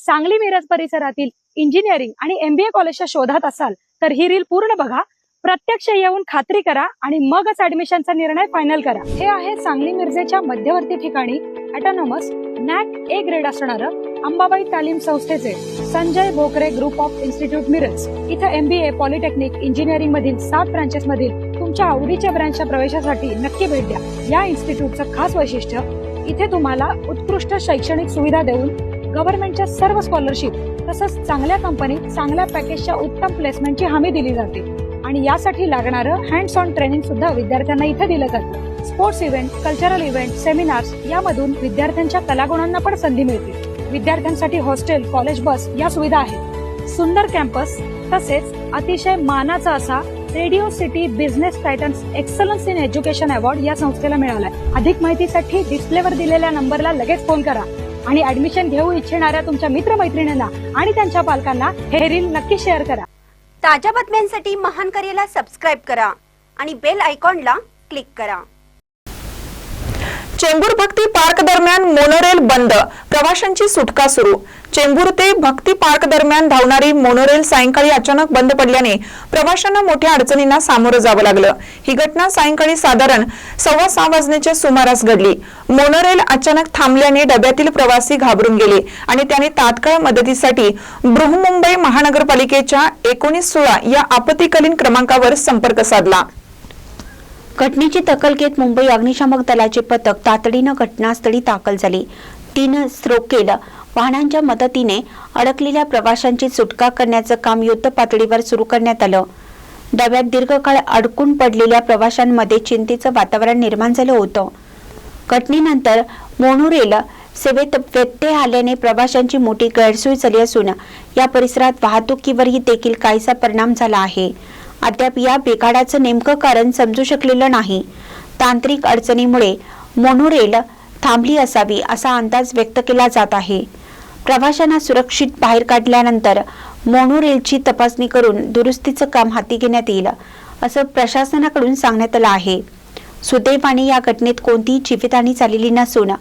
सांगली मिरज परिसरातील इंजिनिअरिंग आणि MBA कॉलेजच्या शोधात असाल तर ही रील पूर्ण बघा, प्रत्यक्ष येऊन खात्री करा आणि मगच ऍडमिशनचा निर्णय फायनल करा। हे आहे सांगली मिरजेच्या मध्यवर्ती ठिकाणी ऑटोनॉमस NAC A ग्रेड असणारं अंबाबाई तालीम संस्थेचे Sanjay Bhokare group of institute Miraj. इथे MBA, पॉलिटेक्निक, इंजिनिअरिंग मधील 7 ब्रांचेस मधील तुमच्या आवडीच्या ब्रांचच्या प्रवेशासाठी नक्की भेट द्या। या इन्स्टिट्यूटचं खास वैशिष्ट्य, इथे तुम्हाला उत्कृष्ट शैक्षणिक सुविधा देऊन गव्हर्नमेंटच्या सर्व स्कॉलरशिप तसंच चांगल्या कंपनीत चांगल्या पॅकेजच्या उत्तम प्लेसमेंटची हमी दिली जाते आणि यासाठी लागणारं हँड्स ऑन ट्रेनिंग सुद्धा विद्यार्थ्यांना इथे दिलं जातं। Sports event, cultural event, seminars यामधून विद्यार्थ्यांच्या कलागुणांना पण संधी मिळते। विद्यार्थ्यांसाठी हॉस्टेल, कॉलेज बस या सुविधा आहेत। सुंदर कॅम्पस तसेच अतिशय मानाचा असा radio city business Titans excellence in education award या संस्थेला मिळालाय। अधिक माहितीसाठी डिस्प्लेवर दिलेल्या नंबरला लगेच फोन करा आणि ऍडमिशन घेऊ इच्छिणाऱ्या तुमच्या मित्रमैत्रिणींना आणि त्यांच्या पालकांना हे रील नक्की शेअर करा। ताज्या बातम्यांसाठी महान करेला सबस्क्राइब करा आणि बेल आयकॉनला क्लिक करा। चेंबूर भक्ती पार्क दरम्यान मोनोरेल बंद, प्रवाशांची सुटका सुरू। चेंबूर ते भक्ती पार्क दरम्यान धावणारी मोनोरेल सायंकाळी अचानक बंद पडल्याने प्रवाशांना मोठ्या अडचणींना सामोरं जावं लागलं। ही घटना सायंकाळी साधारण 6:15 वाजण्याच्या सुमारास घडली। मोनोरेल अचानक थांबल्याने डब्यातील प्रवासी घाबरून गेले आणि त्याने तात्काळ मदतीसाठी बृहन्मुंबई महानगरपालिकेच्या 1916 या आपत्कालीन क्रमांकावर संपर्क साधला। घटनेची दखल घेत मुंबई अग्निशामक दलाचे पथक तातडीनं घटनास्थळी दाखल झाले। 3 स्ट्रोकेल वाहनांच्या मदतीने अडकलेल्या प्रवाशांची सुटका करण्याचं काम युद्ध पातळीवर सुरू करण्यात आलं। डब्यात दीर्घकाळ अडकून पडलेल्या प्रवाशांमध्ये चिंतेचं वातावरण निर्माण झालं होतं। घटनेनंतर मोनोरेल सेवेत व्यत्यय आल्याने प्रवाशांची मोठी गैरसोय झाली असून या परिसरात वाहतुकीवरही देखील काहीसा परिणाम झाला आहे। अद्याप या बिघाडाचं नेमकं कारण समजू शकलेलं नाही। तांत्रिक अडचणीमुळे मोनोरेल थांबली असावी असा अंदाज व्यक्त केला जात आहे। प्रवाशांना सुरक्षित बाहेर काढल्यानंतर मोनोरेलची तपासणी करून दुरुस्तीचं काम हाती घेण्यात येईल असं प्रशासनाकडून सांगण्यात आलं आहे। सुदैवाने या घटनेत कोणतीही जीवितहानी झालेली नसून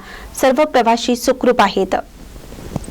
सर्व प्रवासी सुखरूप आहेत।